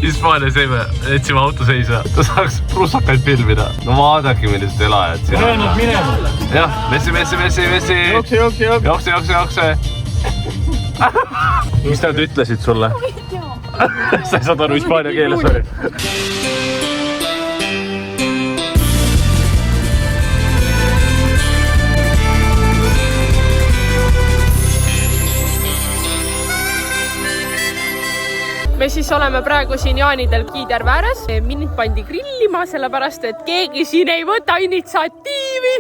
Hispaanias jätsime auto seisa. Ta saaks prussakaid filmida. No vaadake, millised elajad siin on. Jah, messi. Jookse. Mis nad ütlesid sulle? Sa ei saad aru hispaania keeles oli. Me siis oleme praegu siin Jaanidel Kiiderve ääres. Mind pandi grillima, sellepärast et keegi siin ei võta initsiatiivi.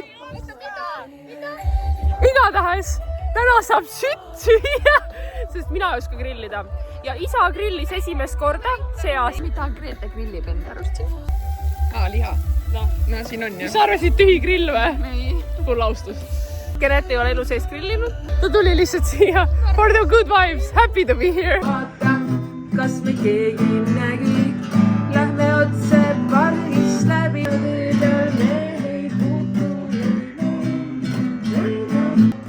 Igatahes, täna saab sütt süüa, sest mina ei oska grillida. Ja isa grillis esimest korda see aasta. Mida Grete grillib enda arust siin? Liha. No siin on ju. Mis arvasid tühi grill või? Ei. Mul austus. Grete ei ole elu sees grillinud. Ta tuli lihtsalt siia. For the good vibes. Happy to be here. Kas me keegi nägi, lähme otse pargist läbi.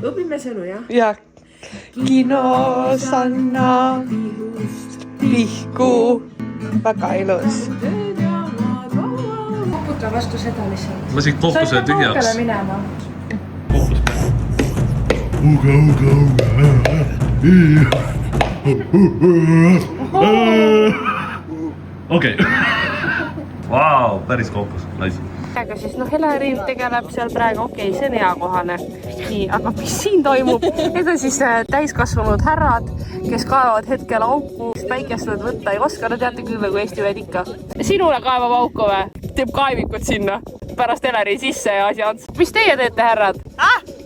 Õpime sõnu, jah? Ja kinos anna pihku, väga ilus. Koputa vastu seda lihtsalt. Ma siit kohtusele tühjaks. Sa ei pea minema. Okei. Vau, päris kohtus. Nice. Aga siis Helari tegeleb seal praegu, see on hea kohane. Nii, aga mis siin toimub? Need on siis täiskasvanud härrad, kes kaevavad hetkel auku. Päikest nad võtta ei oska, no teate küll, kui Eesti veed ikka. Sinule kaevab auku või? Teeb kaevikut sinna pärast Helari sisse ja asjad. Mis teie teete, härrad?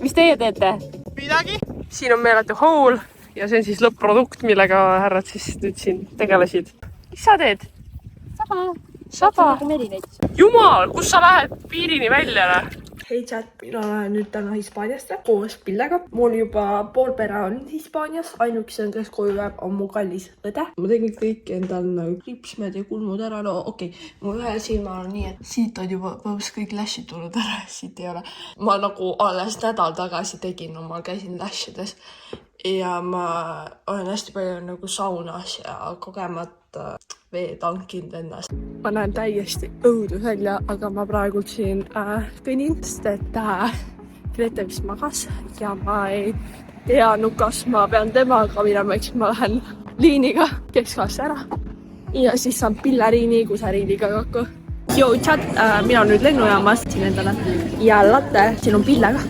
Mis teie teete? Midagi? Siin on meeletu hool ja see on siis lõpp-produkt, millega härrad siis nüüd siin tegelesid. Mis sa teed? Saba. Jumal, kus sa lähed piirini välja? Hei chat, mina lähen nüüd täna Hispaaniasse koos Pillega. Mul juba pool pere on Hispaanias, ainukese, kes koju jääb, on mu kallis õde. Ma tegin kõik endal nagu kriipsmed ja kulmud ära, no okei. Mu ühe silma on nii, et siit on juba kõik läšid tulnud ära, siit ei ole. Ma nagu alles nädal tagasi tegin, ma käisin läšides ja ma olen hästi palju nagu saunas ja kogemata vee tankinud ennast. Ma näen täiesti õudus välja, aga ma praegult siin kõnin, sest et Grete vist magas ja ma ei teadnud, kas ma pean temaga minema, eks ma lähen liiniga keskklasse ära ja siis saan pillariini, kusariiniga kokku. Yo chat, mina nüüd lennujaamas siin endale ja latte, siin on Pillega.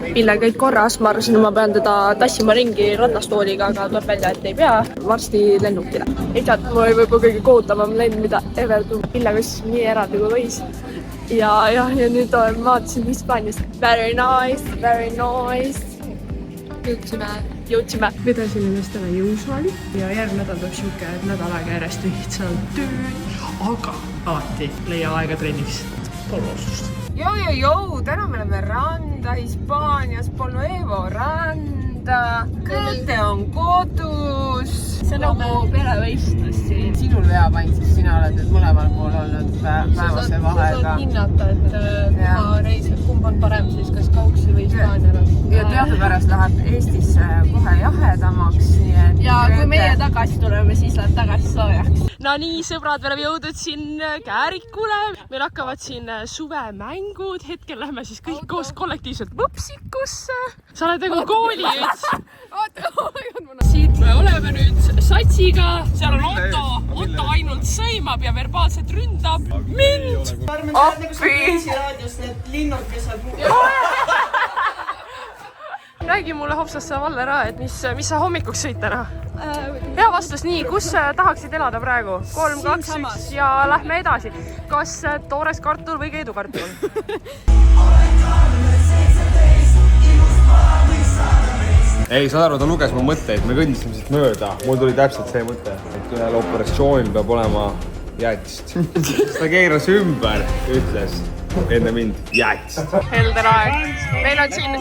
Pille kõik korras, ma arvasin, et ma pean teda tassima ringi rannastooliga, aga tuleb välja, et ei pea varsti lennukile. Ei tead, mul oli võib-olla kõige kohutavam lend, mida ever tuu. Pille kõstis nii eraldi kui võis. Ja nüüd vaatasin Hispaanias. Very nice. Jõudsime. Vedasin ennastele jõusaali ja järgmine nädal tuleb siuke, et nädal aega järjest lihtsalt tööd, aga alati leia aega trenniks. Pole otsust. Joo, täna me oleme randa Hispaanias, Polnuevo randa. Grete on kodus. See on nagu perevõistlus siin. Sinul veab ainult, sest sina oled nüüd mõlemal pool olnud päevase vahega. Sa saad hinnata, et ma reisin, kumb on parem siis, kas Kauksi või Hispaaniale. Ja teadupärast läheb Eestisse kohe jahedamaks. Ja kui meie tagasi tuleme, siis läheb tagasi soojaks. No nii, sõbrad, me oleme jõudnud siin Käärikule. Meil hakkavad siin suvemängud. Hetkel lähme siis kõik koos kollektiivselt võpsikusse. Sa oled nagu koolijuts. Siit me oleme nüüd satsiga. Seal on Otto ainult sõimab ja verbaalselt ründab mind. Appi! Räägi mulle hopsassa Valle ära, et mis sa hommikuks sõid täna? Hea vastus, nii, kus tahaksid elada praegu? 3, 2, 1 ja lähme edasi. Kas toores kartul või keedukartul? Ei, saad aru, ta luges mu mõtteid, me kõndisime siit mööda. Mul tuli täpselt see mõte, et ühel operatsioonil peab olema jäätist. Ta keeras ümber, ütles enne mind jäätist. Helder aeg. Meil on siin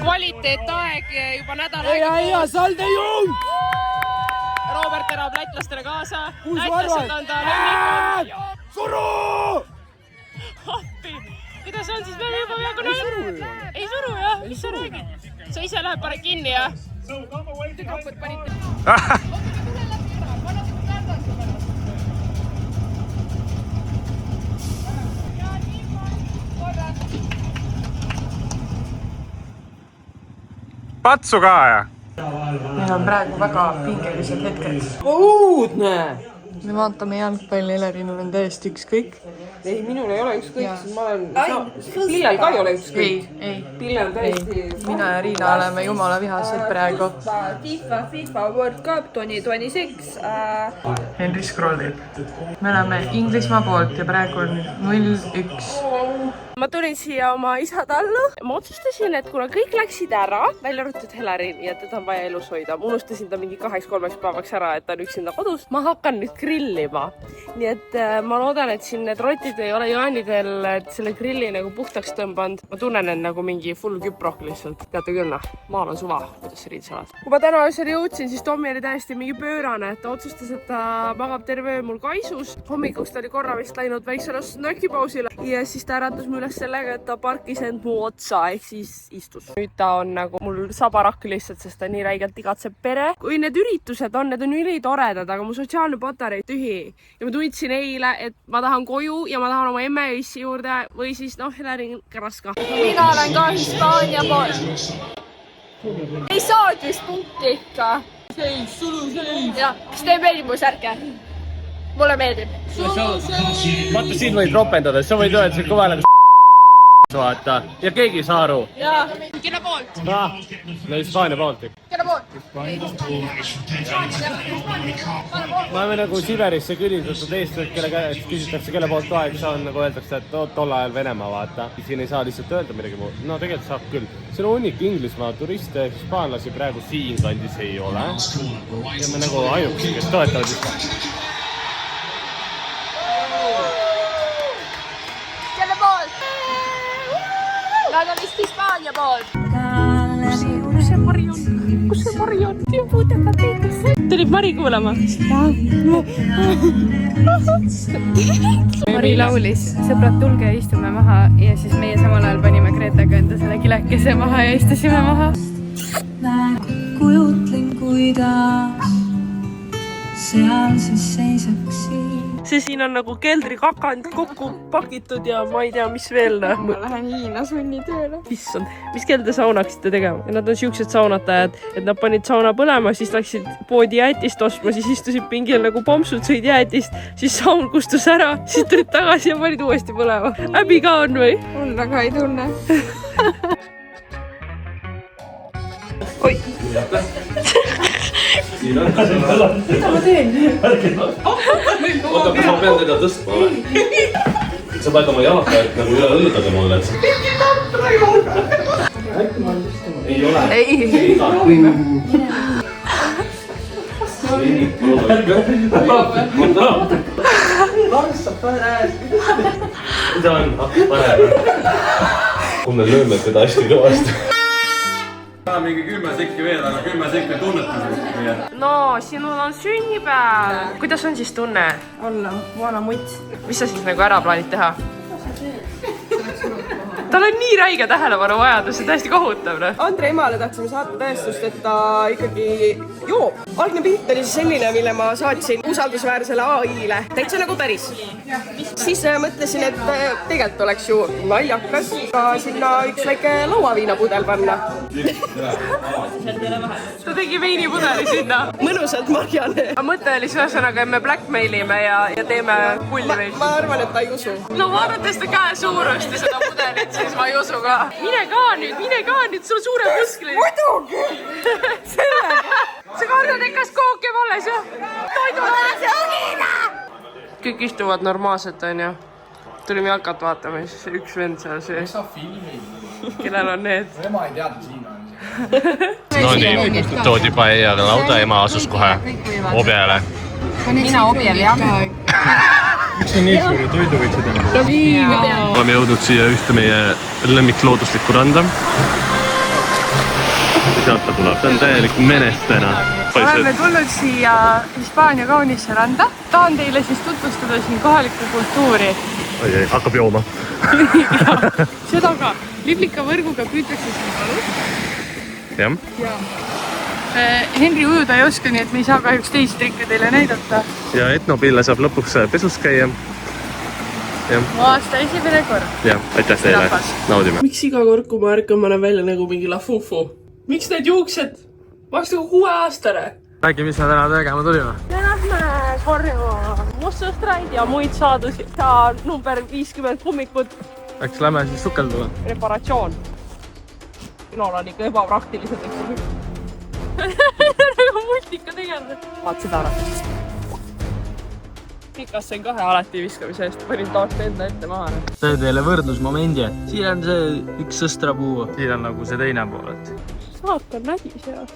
kvaliteetaeg juba nädal aega. Ja, salde jõud! Robert elab lätlastele kaasa. Lätlased on ta lemmikad. Suru! Appi! Kuidas on siis peale juba peaaegu näin? Ei suru, jah? Mis sa räägid? Sa ise lähed paned kinni, jah? patsu ka ja? Meil on praegu väga pingelised hetked. Uudne! Me vaatame jalgpalli, Elerinul on täiesti ükskõik. Ei, minul ei ole ükskõik, sest ma olen... Pillel ka ei ole ükskõik. Ei. Pillel täiesti... Mina ja Riina oleme jumala vihased praegu. FIFA World Cup 2026. Henri scrollib. Me oleme Inglismaa poolt ja praegu on 0-1. ma tulin siia oma isa tallu. Ma otsustasin, et kuna kõik läksid ära, välja arvatud Helerin ja teda on vaja elus hoida. Ma unustasin ta mingi 2-3 päevaks ära, et ta on üksinda kodus. Ma hakkan nüüd grillima. Nii et ma loodan, et siin need rotid ei ole jaanidel, et selle grilli nagu puhtaks tõmbanud. Ma tunnen, et nagu mingi full küprohk lihtsalt. Teate küll, maal on suva, kuidas see riidis oled. Kui ma täna öösel jõudsin, siis Tommi oli täiesti mingi pöörane. Ta otsustas, et ta magab terve öö mul kaisus. Hommikuks ta oli korra vist läinud väiksele snökipausile ja siis ta äratas mu üles sellega, et ta parkis end mu otsa ehk siis istus. Nüüd ta on nagu mul sabarakk lihtsalt, sest ta nii räigelt igatseb pere. Kui need üritused on, need on ülitoredad, aga mu sotsiaalne patarei tühi. Ja ma tundsin eile, et ma tahan koju ja ma tahan oma emme ja issi juurde või siis Helerin Kraska. Mina olen ka Hispaania poolt. Ei saad vist punkti ikka. Ja, kas teie meeldib mu särke? Mulle meeldib. Vaata, siin võid ropendada, sa võid öelda, see kõva nagu vaata. Ja keegi ei saa aru. Jaa. Kelle poolt? No Hispaania poolt. Kelle poolt? Ma olen nagu Siberisse külitatud eestlased, kelle käest küsitakse, kelle poolt toeks on, nagu öeldakse, et tol ajal Venemaa, vaata. Siin ei saa lihtsalt öelda midagi muud. No tegelikult saab küll. See on hunnik Inglismaa turiste, hispaanlasi praegu siin kandis ei ole. Ja me nagu ainukesed, kes toetavad Hispaania. Kelle poolt? Nad on vist Hispaania poolt. Kus see Mari on? Tulid Mari kuulama? Mari laulis, sõbrad, tulge ja istume maha ja siis meie samal ajal panime Gretaga enda selle kilekese maha ja istusime maha. Kujutlen, kuidas seal siis seisaksid. See siin on nagu keldrikakand kokku pakitud ja ma ei tea, mis veel. Ma lähen Hiina sunnitööle. Issand, mis kell te sauna hakkasite tegema? Ja nad on siuksed saunatajad, et nad panid sauna põlema, siis läksid poodi jäätist ostma, siis istusid pingil nagu pompsud, sõid jäätist, siis saun kustus ära, siis tulid tagasi ja panid uuesti põlema. Häbi ka on või? On väga ei tunne. Oi! Mida ma teen? Oota, kas ma pean teda tõstma või? Sa pead oma jalakajad nagu üle õlgade mulle. Ei ole. Ei. Larsab pane äärest. Mida on? Pane. Kui me lööme teda hästi kõvasti. Mingi 10 sekki veel, aga 10 sekki tunnetusest. No, sinul on sünnipäev. Kuidas on siis tunne? Olla vana mutt. Mis sa siis nagu ära plaanid teha? Tal on nii räige tähelepanu vajadus, see täiesti kohutav. Andre emale tahtsime saata tõestust, et ta ikkagi joob. Algne pilt oli selline, mille ma saatsin usaldusväärsele AI-le. Täitsa nagu päris. Siis mõtlesin, et tegelikult oleks ju naljakas ka sinna üks väike lauaviinapudel panna. Ta tegi veinipudeli sinna. Mõnusalt marjane. Mõte oli ühesõnaga, et me blackmailime ja teeme kulli veidi. Ma arvan, et ta ei usu. No vaadates ta käe suurust ja seda pudelit, siis ma ei usu ka. Mine ka nüüd, sul suure muskli. Muidugi! Sellega! Sa kardad, et kas kook jääb alles, jah? Kõik istuvad normaalselt, on ju. Tulime jalkat vaatama, siis üks vend seal sees. Kellel on need? Ema ei teadnud siin on. No nii, toodi paella lauda, ema asus kohe objele. Mina objel, jah. Miks sa nii suure toidu võid seda? Oleme jõudnud siia ühte meie lemmiklooduslikku randa. Sealt ta tuleb, ta on täielik menestena. Oleme tulnud siia Hispaania kaunisse randa. Tahan teile siis tutvustada siin kohalikku kultuuri. Oi, hakkab jooma. Seda ka. Liblika võrguga püütakse siin kalus. Jah. Henri ujuda ei oska, nii et me ei saa kahjuks teisi trikke teile näidata. Ja etnopille saab lõpuks pesus käia. Aasta esimene kord. Jah, aitäh teile. Naudime. Miks iga kord, kui ma ärkan, ma näen välja nagu mingi lafufu? miks need juuksed? Ma oleks nagu 6-aastane. räägi, mis me täna tegema tulime. me lähme korjama mustõstraid ja muid saadusi. ja number 50 kummikut. Äkki lähme siis sukelduma? Reparatsioon. Minul on ikka ebapraktilised. nagu multika tegeled. Vaat seda ära. Pikassen kahe alati viskamise eest. Panin taolt enda ette maha. See teile võrdlusmomendi. Siin on see üks sõstrapuu. Siin on nagu see teine pool. Saatan nägi sealt.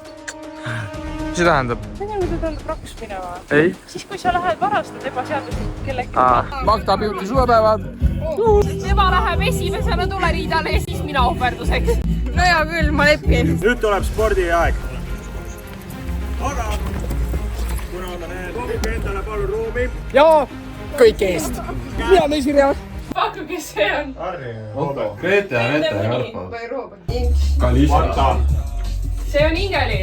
Mis see tähendab? See on nagu teda raks minema. Ei. Siis kui sa lähed varastad ebaseaduslikult kellegi. Magda Beauty suvepäevad. Tema läheb esimesena tuleriidale ja siis mina ohverduseks. no hea küll, ma lepin. Nüüd tuleb spordiaeg. Aga kuna ma näen, kõik endale palun ruumi. Ja kõik eest. Mina olen esirjad. Pakku, kes see on? Grete ja Nete ja Kalista. See on Ingeli.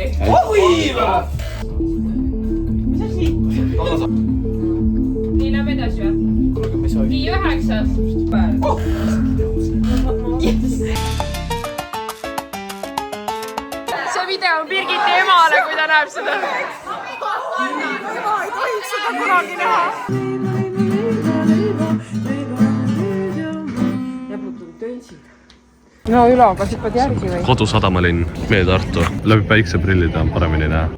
Mis asi? Nii läheb edasi või? Nii 9. See video on Birgiti emale, kui ta näeb seda. Ema ei tohiks seda kunagi näha. no Ülo, kas hüppad järgi või? Kodusadamalinn, meie Tartu. Läbi päikseprillide on paremini näha.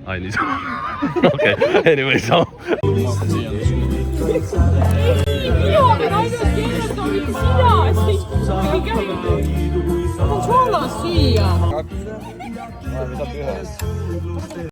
Ai, nii sama. Okei, anyway, sama. Joone naised kirjutavad sina, ei käi. Ma soolast süüa.